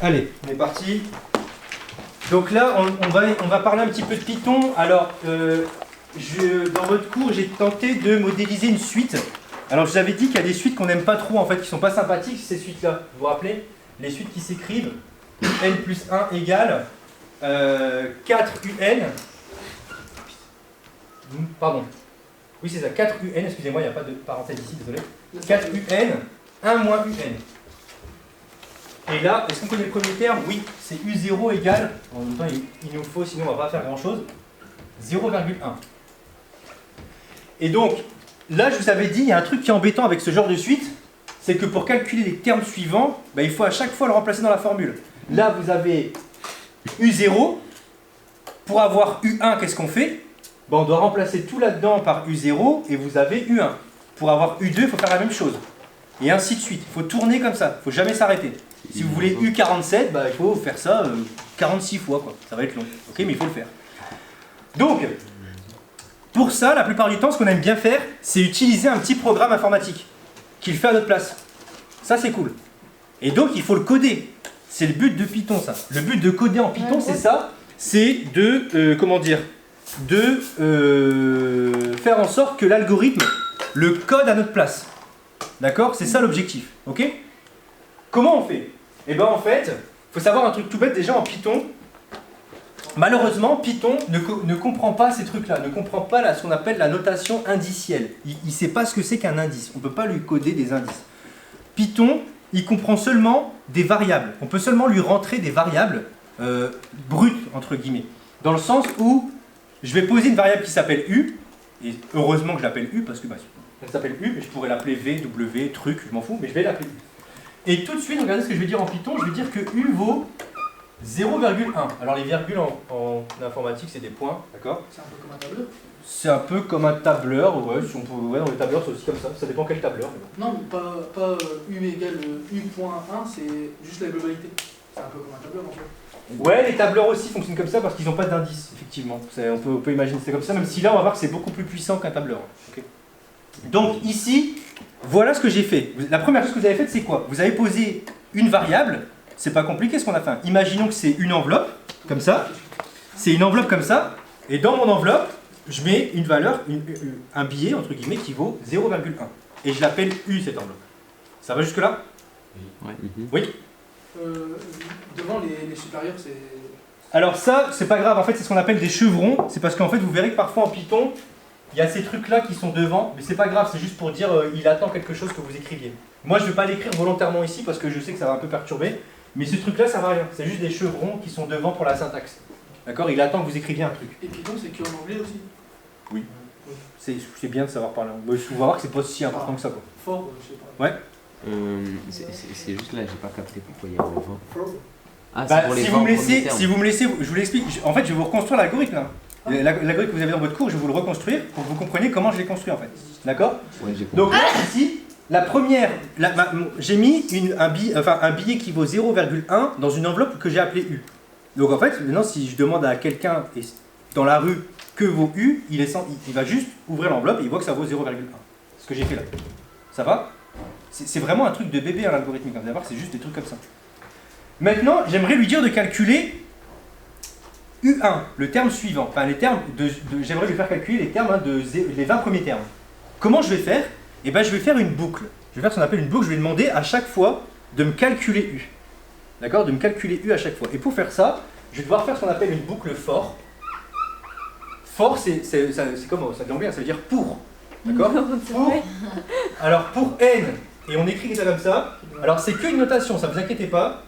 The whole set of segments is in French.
Allez, on est parti. Donc là, on va parler un petit peu de Python. Alors, dans votre cours, j'ai tenté de modéliser une suite. Alors, je vous avais dit qu'il y a des suites qu'on n'aime pas trop, en fait, qui ne sont pas sympathiques, ces suites-là. Vous vous rappelez? Les suites qui s'écrivent n plus 1 égale 4un. Pardon. Oui, c'est ça, 4un, excusez-moi, il n'y a pas de parenthèse ici, désolé. 4un, 1 moins un. Et là, est-ce qu'on connaît le premier terme? Oui, c'est U0 égale, en même temps il nous faut, sinon on ne va pas faire grand-chose, 0,1. Et donc, là je vous avais dit, il y a un truc qui est embêtant avec ce genre de suite, c'est que pour calculer les termes suivants, il faut à chaque fois le remplacer dans la formule. Là vous avez U0, pour avoir U1, qu'est-ce qu'on fait? On doit remplacer tout là-dedans par U0, et vous avez U1. Pour avoir U2, il faut faire la même chose. Et ainsi de suite, il faut tourner comme ça, il ne faut jamais s'arrêter. Si vous voulez U47, il faut faire ça 46 fois, quoi. Ça va être long, ok, mais il faut le faire. Donc, pour ça, la plupart du temps, ce qu'on aime bien faire, c'est utiliser un petit programme informatique qui le fait à notre place. Ça, c'est cool. Et donc, il faut le coder. C'est le but de Python, ça. Le but de coder en Python, c'est ça. C'est de, faire en sorte que l'algorithme le code à notre place. D'accord? C'est ça l'objectif. Ok? Comment on fait? Eh bien en fait, il faut savoir un truc tout bête déjà en Python. Malheureusement, Python ne comprend pas ces trucs-là, ne comprend pas ce qu'on appelle la notation indicielle. Il ne sait pas ce que c'est qu'un indice. On ne peut pas lui coder des indices. Python, il comprend seulement des variables. On peut seulement lui rentrer des variables brutes, entre guillemets. Dans le sens où je vais poser une variable qui s'appelle U, et heureusement que je l'appelle U, parce que elle s'appelle U, mais je pourrais l'appeler V, W, truc, je m'en fous, mais je vais l'appeler U. Et tout de suite, regardez ce que je vais dire en Python, je vais dire que U vaut 0,1. Alors les virgules en informatique, c'est des points, d'accord? C'est un peu comme un tableur? C'est un peu comme un tableur, ouais, si on peut, ouais, dans les tableurs c'est aussi comme ça dépend quel tableur. Non, mais pas U égale U.1, c'est juste la globalité. C'est un peu comme un tableur en fait. Ouais, les tableurs aussi fonctionnent comme ça parce qu'ils n'ont pas d'indice, effectivement. On peut imaginer que c'est comme ça, même si là on va voir que c'est beaucoup plus puissant qu'un tableur. Okay. Donc ici, voilà ce que j'ai fait. La première chose que vous avez faite, c'est quoi? Vous avez posé une variable, c'est pas compliqué ce qu'on a fait. Imaginons que c'est une enveloppe, comme ça. C'est une enveloppe comme ça, et dans mon enveloppe, je mets une valeur, un billet, entre guillemets, qui vaut 0,1. Et je l'appelle U, cette enveloppe. Ça va jusque-là? Oui. Oui. Devant les supérieurs, c'est... Alors ça, c'est pas grave, en fait c'est ce qu'on appelle des chevrons, c'est parce qu'en fait vous verrez que parfois en Python, il y a ces trucs là qui sont devant, mais c'est pas grave, c'est juste pour dire il attend quelque chose que vous écriviez. Moi je vais pas l'écrire volontairement ici parce que je sais que ça va un peu perturber, mais ce truc là ça va rien, c'est juste des chevrons qui sont devant pour la syntaxe. D'accord? Il attend que vous écriviez un truc. Et Python c'est qu'en anglais aussi? Oui. C'est bien de savoir parler. On va voir que c'est pas si important que ça quoi. Fort, je sais pas. Ouais. C'est juste là, j'ai pas capté pourquoi il y a le vent. Fort. Ah, c'est pour les vents, si vous me laissez, je vous l'explique. En fait, je vais vous reconstruire l'algorithme là. L'algorithme que vous avez dans votre cours, je vais vous le reconstruire pour que vous compreniez comment je l'ai construit en fait. D'accord? Ouais, j'ai compris. Donc là, ici, la première, j'ai mis un billet qui vaut 0,1 dans une enveloppe que j'ai appelée U. Donc en fait, maintenant, si je demande à quelqu'un dans la rue que vaut U, il va juste ouvrir l'enveloppe et il voit que ça vaut 0,1. Ce que j'ai fait là. Ça va? C'est vraiment un truc de bébé, l'algorithme. Vous allez voir, c'est juste des trucs comme ça. Maintenant, j'aimerais lui dire de calculer U1, le terme suivant. Enfin, les termes j'aimerais lui faire calculer les termes les 20 premiers termes. Comment je vais faire? Eh bien, je vais faire une boucle. Je vais faire ce qu'on appelle une boucle. Je vais demander à chaque fois de me calculer U. D'accord? De me calculer U à chaque fois. Et pour faire ça, je vais devoir faire ce qu'on appelle une boucle for. For, c'est comme ça dit en anglais, ça veut dire pour. D'accord? Pour. Alors, pour n, et on écrit ça comme ça. Alors, c'est qu'une notation, ça ne vous inquiétez pas.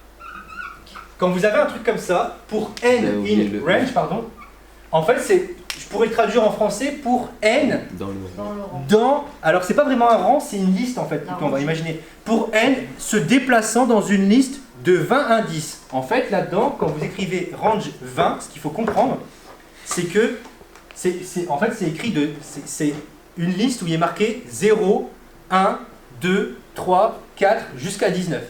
Quand vous avez un truc comme ça, pour n in range, pardon, en fait, je pourrais le traduire en français pour n alors c'est pas vraiment un rang, c'est une liste en fait, plutôt, on va imaginer. Pour n se déplaçant dans une liste de 20 indices. En fait, là-dedans, quand vous écrivez range 20, ce qu'il faut comprendre, c'est que en fait, c'est écrit c'est une liste où il est marqué 0, 1, 2, 3, 4, jusqu'à 19.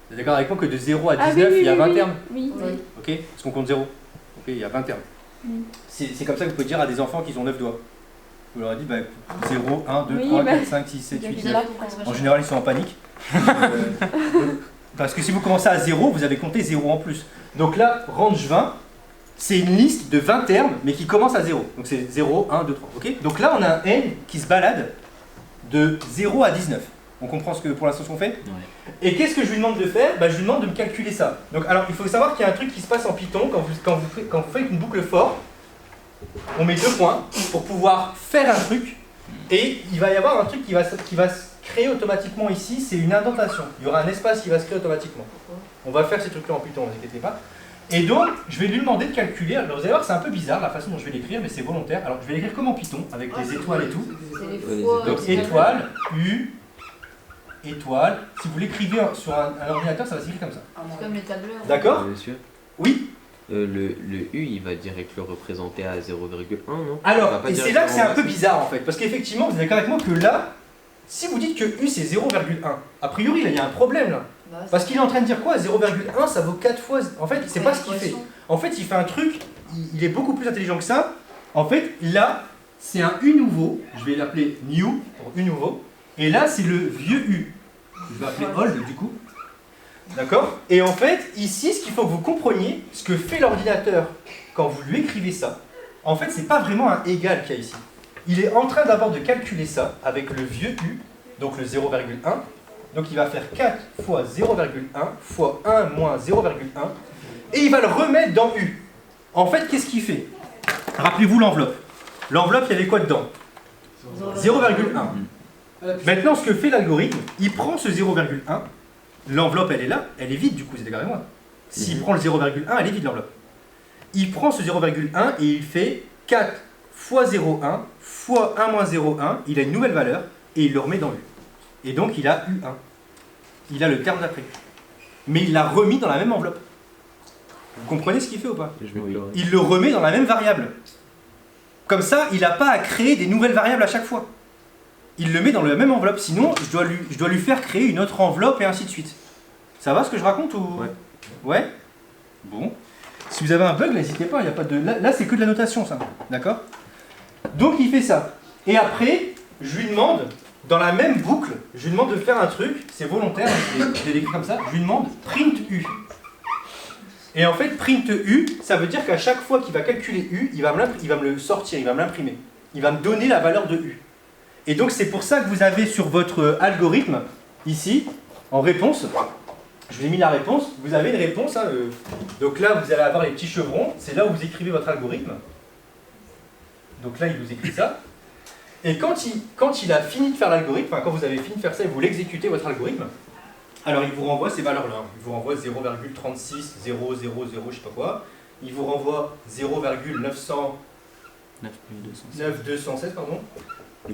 Vous êtes d'accord avec moi que de 0 à 19, il y a 20 termes? Oui. Ok? Est-ce qu'on compte 0? Ok, il y a 20 termes. C'est comme ça que vous pouvez dire à des enfants qu'ils ont 9 doigts. Vous leur dites 0, 1, 2, 3, 4, 5, 6, 7, 8, 9. En général, ils sont en panique. Parce que si vous commencez à 0, vous avez compté 0 en plus. Donc là, range 20, c'est une liste de 20 termes, mais qui commence à 0. Donc c'est 0, 1, 2, 3. Ok. Donc là, on a un n qui se balade de 0 à 19. On comprend pour l'instant ce qu'on fait? Ouais. Et qu'est-ce que je lui demande de faire? Je lui demande de me calculer ça. Donc, alors, il faut savoir qu'il y a un truc qui se passe en Python quand vous faites une boucle for. On met 2 points pour pouvoir faire un truc. Et il va y avoir un truc qui va se créer automatiquement ici, c'est une indentation. Il y aura un espace qui va se créer automatiquement. On va faire ces trucs-là en Python, ne vous inquiétez pas. Et donc, je vais lui demander de calculer. Alors, vous allez voir, c'est un peu bizarre la façon dont je vais l'écrire, mais c'est volontaire. Alors, je vais l'écrire comme en Python, avec les étoiles et tout. Donc, étoile, U, étoile. Si vous l'écrivez sur un ordinateur, ça va s'écrire comme ça. C'est comme les tableurs. D'accord? Monsieur, Oui. le U, il va direct le représenter à 0,1, non? Alors, et c'est là que c'est un peu bizarre en fait, parce qu'effectivement, vous êtes d'accord avec moi que là, si vous dites que U c'est 0,1, a priori là il y a un problème là. Parce qu'il est en train de dire quoi? 0,1 ça vaut 4 fois. En fait, c'est pas ce qu'il fait. En fait, il fait un truc, il est beaucoup plus intelligent que ça. En fait, là, c'est un U nouveau, je vais l'appeler new pour U nouveau, et là c'est le vieux U. Je vais appeler old du coup. D'accord? Et en fait, ici, ce qu'il faut que vous compreniez, ce que fait l'ordinateur quand vous lui écrivez ça, en fait, c'est pas vraiment un égal qu'il y a ici. Il est en train d'abord de calculer ça avec le vieux U, donc le 0,1. Donc il va faire 4 fois 0,1 fois 1 moins 0,1 et il va le remettre dans U. En fait, qu'est-ce qu'il fait? Rappelez-vous l'enveloppe. L'enveloppe, il y avait quoi dedans? 0,1. Maintenant, ce que fait l'algorithme, il prend ce 0,1. L'enveloppe, elle est là, elle est vide du coup, c'est d'accord avec moi. S'il prend le 0,1, elle est vide l'enveloppe. Il prend ce 0,1 et il fait 4 fois 0,1 fois 1 moins 0,1, il a une nouvelle valeur et il le remet dans U. Et donc il a U1. Il a le terme d'après. Mais il l'a remis dans la même enveloppe. Vous comprenez ce qu'il fait ou pas? Il le remet dans la même variable. Comme ça, il n'a pas à créer des nouvelles variables à chaque fois. Il le met dans la même enveloppe, sinon je dois lui faire créer une autre enveloppe et ainsi de suite. Ça va ce que je raconte ou... Ouais. Ouais. Bon. Si vous avez un bug, n'hésitez pas, il y a pas de... Là c'est que de la notation ça, d'accord? Donc il fait ça. Et après, je lui demande, dans la même boucle, je lui demande de faire un truc, c'est volontaire, je l'ai écrit comme ça, je lui demande print U. Et en fait, print U, ça veut dire qu'à chaque fois qu'il va calculer U, il va me le sortir, il va me l'imprimer. Il va me donner la valeur de U. Et donc c'est pour ça que vous avez sur votre algorithme, ici, en réponse, je vous ai mis la réponse, vous avez une réponse, hein, donc là vous allez avoir les petits chevrons, c'est là où vous écrivez votre algorithme. Donc là il vous écrit ça. Et quand il a fini de faire l'algorithme, enfin quand vous avez fini de faire ça et vous l'exécutez votre algorithme, alors il vous renvoie ces valeurs-là. Il vous renvoie 0,36, 0, 0, 0, je sais pas quoi. Il vous renvoie 0,9216, pardon.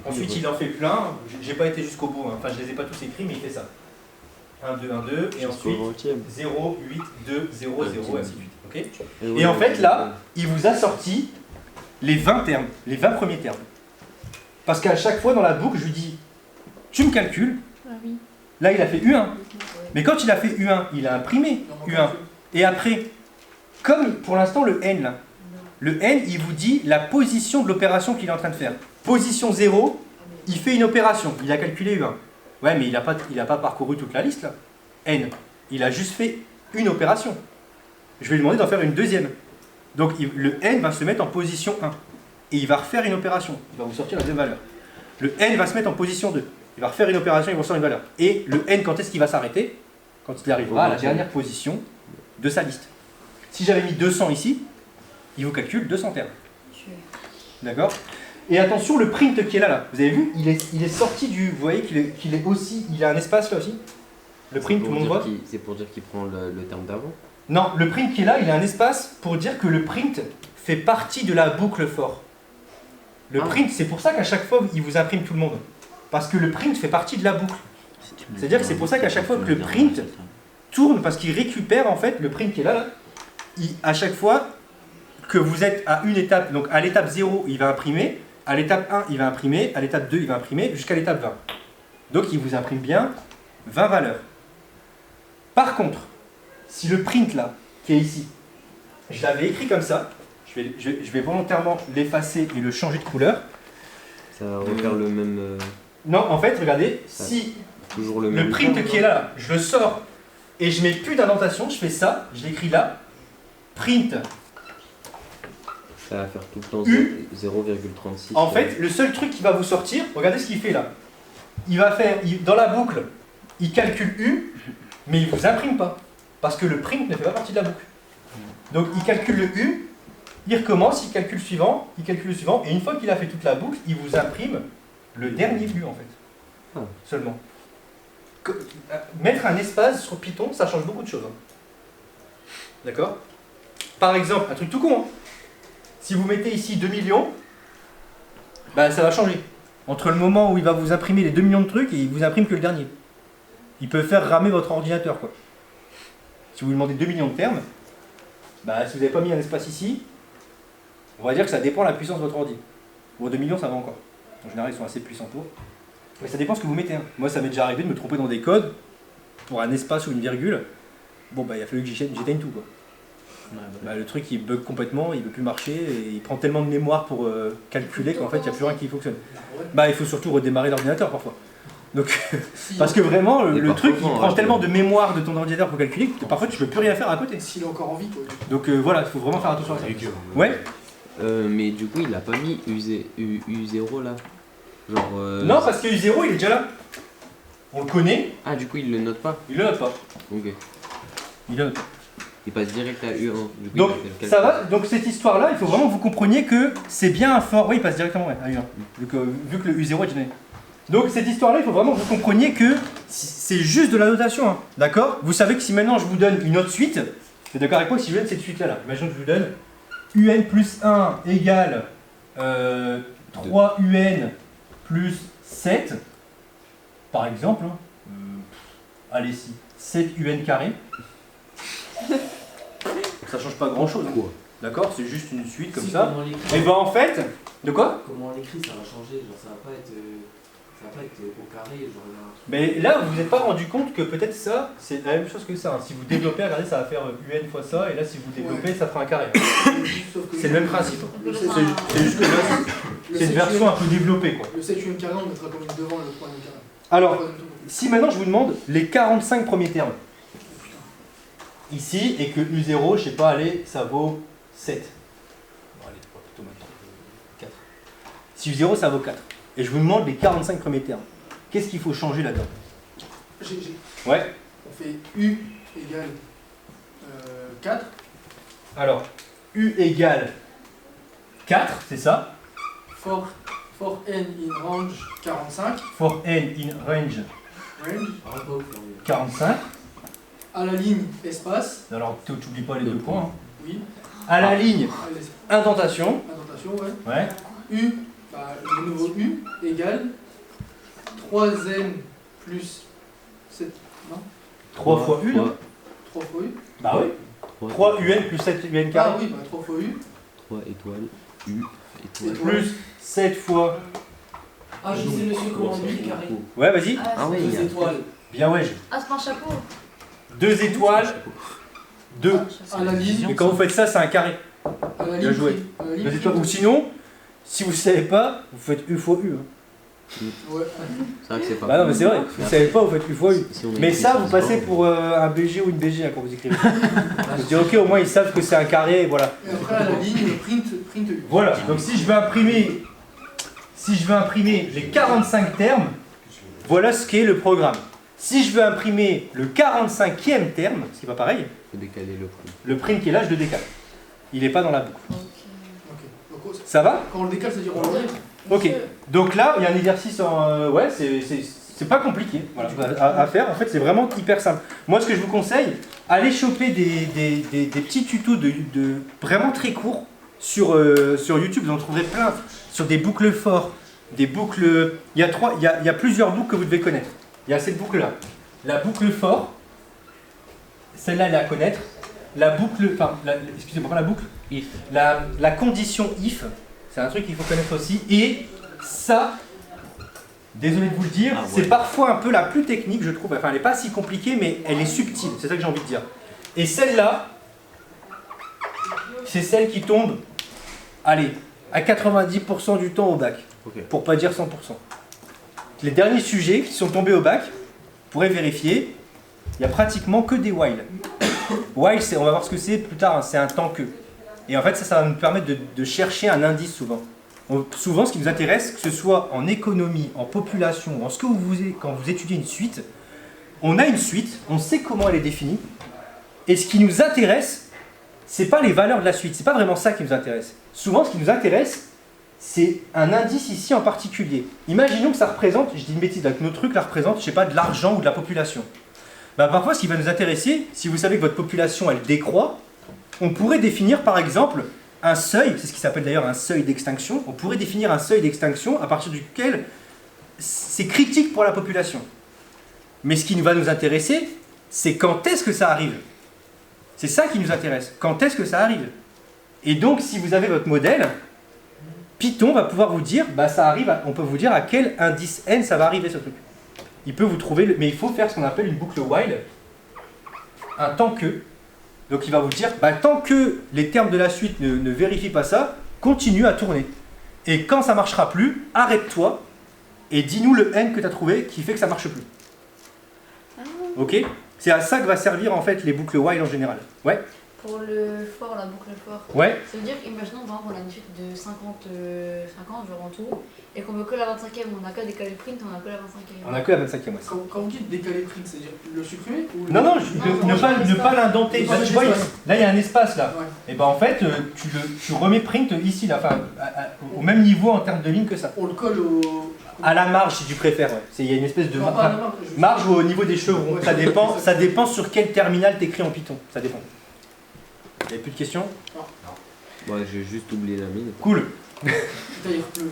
Ensuite, il en fait plein. J'ai pas été jusqu'au bout, hein. Enfin, je les ai pas tous écrits, mais il fait ça. 1, 2, 1, 2, et ensuite 0, 8, 2, 0, 0, et ainsi de suite. Okay, et en fait, là, il vous a sorti les 20 termes, les 20 premiers termes. Parce qu'à chaque fois dans la boucle, je lui dis, tu me calcules. Là, il a fait U1. Mais quand il a fait U1, il a imprimé U1. Et après, comme pour l'instant, le N, là, le N, il vous dit la position de l'opération qu'il est en train de faire. Position 0, il fait une opération, il a calculé U1. Ouais, mais il n'a pas parcouru toute la liste, là. N, il a juste fait une opération. Je vais lui demander d'en faire une deuxième. Donc le N va se mettre en position 1. Et il va refaire une opération. Il va vous sortir la deuxième valeur. Le N va se mettre en position 2. Il va refaire une opération, il va sortir une valeur. Et le N, quand est-ce qu'il va s'arrêter? Quand il arrivera à la dernière position de sa liste. Si j'avais mis 200 ici, il vous calcule 200 termes. D'accord? Et attention, le print qui est là, vous avez vu, il est sorti du... Vous voyez qu'il est aussi... Il a un espace là aussi? Le print, tout le monde voit? C'est pour dire qu'il prend le terme d'avant? Non, le print qui est là, il a un espace pour dire que le print fait partie de la boucle for. Le print, c'est pour ça qu'à chaque fois, il vous imprime tout le monde. Parce que le print fait partie de la boucle. C'est-à-dire que c'est pour ça qu'à chaque fois que le print tourne, parce qu'il récupère en fait, le print qui est là, à chaque fois que vous êtes à une étape, donc à l'étape 0, il va imprimer, à l'étape 1, il va imprimer, à l'étape 2, il va imprimer, jusqu'à l'étape 20. Donc il vous imprime bien 20 valeurs. Par contre, si le print là, qui est ici, je l'avais écrit comme ça, je vais volontairement l'effacer et le changer de couleur. Ça va refaire le même... Non, en fait, regardez, si toujours le print qui est là, je le sors et je mets plus d'indentation, je fais ça, je l'écris là, print. Ça va faire tout le temps U. 0,36. En fait, le seul truc qui va vous sortir, regardez ce qu'il fait là. Il va faire, dans la boucle, il calcule U, mais il vous imprime pas. Parce que le print ne fait pas partie de la boucle. Donc il calcule le U, il recommence, il calcule le suivant, et une fois qu'il a fait toute la boucle, il vous imprime le dernier U en fait. Seulement. Mettre un espace sur Python, ça change beaucoup de choses. Hein. D'accord? Par exemple, un truc tout con. Hein. Si vous mettez ici 2 millions, bah, ça va changer. Entre le moment où il va vous imprimer les 2 millions de trucs et il vous imprime que le dernier. Il peut faire ramer votre ordinateur, quoi. Si vous lui demandez 2 millions de termes, bah, si vous n'avez pas mis un espace ici, on va dire que ça dépend de la puissance de votre ordi. Bon, 2 millions, ça va encore. En général, ils sont assez puissants pour. Mais ça dépend ce que vous mettez. Hein. Moi, ça m'est déjà arrivé de me tromper dans des codes pour un espace ou une virgule. Bon, bah, il a fallu que j'éteigne tout, quoi. Bah, le truc il bug complètement, il ne veut plus marcher et il prend tellement de mémoire pour calculer qu'en fait il n'y a plus rien qui fonctionne. Bah il faut surtout redémarrer l'ordinateur parfois. Donc, parce que vraiment le truc il prend tellement de mémoire de ton ordinateur pour calculer que parfois tu peux plus rien faire à côté. S'il est encore en vie quoi. Donc voilà, il faut vraiment faire attention à ça. Ouais. Mais du coup il a pas mis U0 là. Genre. Non parce que U0 il est déjà là. On le connaît. Ah du coup il le note pas. Il le note pas. Ok. Il le note pas. Il passe direct à U1. Du coup, Donc ça va, donc cette histoire-là, il faut vraiment que vous compreniez que c'est bien un for. Oui, il passe directement à U1, vu que le U0 est donné. Donc cette histoire-là, il faut vraiment que vous compreniez que c'est juste de la notation, hein, d'accord? Vous savez que si maintenant je vous donne une autre suite, vous êtes d'accord avec moi si je vous donne cette suite-là, là. Imaginons que je vous donne UN plus 1 égale 3 UN plus 7, par exemple, hein, allez si, 7 UN carré. Ça change pas grand chose, d'accord? C'est juste une suite comme ça. Et ben en fait, de quoi? Comment on l'écrit, ça va changer, genre ça va pas être au carré, genre Mais là, vous vous êtes pas rendu compte que peut-être ça, c'est la même chose que ça. Hein. Si vous développez, regardez, ça va faire UN fois ça, et là, si vous développez, ça fera un carré. C'est le même principe. C'est juste que là, c'est une version un peu développée, quoi. Le 7 UN carré, on mettra combien devant le 3 UN carré? Alors, si maintenant je vous demande les 45 premiers termes. Ici, et que U0, je sais pas, allez, ça vaut 7. Bon, allez, plutôt maintenant 4. Si U0, ça vaut 4. Et je vous demande les 45 premiers termes. Qu'est-ce qu'il faut changer là-dedans? Ouais. On fait U égale 4. Alors, U égale 4, c'est ça. For n in range 45. For n in range 45. À la ligne, espace. Alors, tu n'oublies pas les deux points. Hein. Oui. À la ligne, indentation. Indentation, ouais. Ouais. U, bah, le nouveau U égale 3n plus 7. Non 3 fois U, non? 3 fois U. Bah oui. 3 UN plus 7 UN carré. Ah oui, bah 3 fois U. 3 étoiles, U, étoile. Plus 7 fois. Ah, je sais, monsieur, comment on dit carré. Ouais, vas-y. Ah oui, 2 étoiles. Bien, ouais. Ah, c'est pas un chapeau. 2 étoiles. 2. À la ligne. Et quand vous faites ça, c'est un carré. À la Bien ligne. joué. À la ligne. 2 étoiles. Ou sinon, si vous ne savez pas, vous faites U fois U. Hein. Ouais. C'est vrai que c'est pas. Bah non, mais c'est vrai. Vous ne savez pas, vous faites U fois U. Si on Mais écrit ça, vous c'est passez pas- pour un BG ou une BG hein, quand vous écrivez. Vous dites, ok, au moins ils savent que c'est un carré, et voilà. Et après, à la ligne, print U. Voilà, donc si je veux imprimer les 45 termes, voilà ce qu'est le programme. Si je veux imprimer le 45e terme, ce qui n'est pas pareil, Faut décaler le prix. le print qui est là, je le décale. Il n'est pas dans la boucle. Ok. Donc, Ça va? quand on le décale, c'est-à-dire on l'enlève. Ok. Donc là, il y a un exercice en... ouais, c'est pas compliqué voilà, à faire. En fait, c'est vraiment hyper simple. Moi, ce que je vous conseille, allez choper des petits tutos de vraiment très courts sur YouTube. Vous en trouverez plein. Sur des boucles forts, des boucles... Il y a plusieurs boucles que vous devez connaître. Il y a cette boucle-là. La boucle for, celle-là, elle est à connaître. La boucle... Enfin, excusez-moi, pas la boucle. If. La condition if, c'est un truc qu'il faut connaître aussi. Et ça, désolé de vous le dire, Ah ouais. c'est parfois un peu la plus technique, je trouve. Enfin, elle n'est pas si compliquée, mais elle est subtile. C'est ça que j'ai envie de dire. Et celle-là, c'est celle qui tombe, allez, à 90% du temps au bac. Ok. Pour pas dire 100%. Les derniers sujets qui sont tombés au bac, vous pourrez vérifier, Il y a pratiquement que des while. While, on va voir ce que c'est plus tard, hein, c'est un tant que. Et en fait, ça va nous permettre de chercher un indice souvent. Souvent, ce qui nous intéresse, que ce soit en économie, en population, en ce que quand vous étudiez une suite, on a une suite, on sait comment elle est définie, et ce qui nous intéresse, c'est pas les valeurs de la suite, c'est pas vraiment ça qui nous intéresse. Souvent, ce qui nous intéresse, c'est un indice ici en particulier. Imaginons que ça représente, je dis une bêtise, que nos trucs là représentent, je sais pas, de l'argent ou de la population. Bah, parfois, ce qui va nous intéresser, si vous savez que votre population, elle décroît, on pourrait définir par exemple un seuil, c'est ce qui s'appelle d'ailleurs un seuil d'extinction, on pourrait définir un seuil d'extinction à partir duquel c'est critique pour la population. Mais ce qui va nous intéresser, c'est quand est-ce que ça arrive. C'est ça qui nous intéresse, quand est-ce que ça arrive. Et donc, si vous avez votre modèle, Python va pouvoir vous dire, bah ça arrive, on peut vous dire à quel indice n ça va arriver ce truc. Il peut vous trouver, mais il faut faire ce qu'on appelle une boucle while, un tant que. Donc il va vous dire, bah, tant que les termes de la suite ne vérifient pas ça, continue à tourner. Et quand ça ne marchera plus, arrête-toi et dis-nous le n que tu as trouvé qui fait que ça ne marche plus. Ok? C'est à ça que va servir en fait les boucles while en général. Ouais? Pour le for, la boucle for, Ouais? ça veut dire, imaginons par exemple on a une suite de 50 genre en tout, et qu'on veut que la 25e, on n'a qu'à décaler le print, on n'a que la 25e. On a que la 25e, ouais. Quand vous dites décaler le print, c'est-à-dire le supprimer ou Non, non, Non, ne pas l'indenter. Non, Là, mais tu vois, l'espace. là, il y a un espace là. Ouais. Et ben en fait, tu remets print ici, là, enfin, au même niveau en termes de ligne que ça. On le colle au. À la marge, si tu préfères, ouais. Il y a une espèce de Non, pas à la marge, juste- marge au niveau des chevrons. Ouais, Ça dépend sur quel terminal t'écris en Python. Ça dépend. Il n'y a plus de questions? Moi j'ai juste oublié la mine. Cool. Putain, il pleut.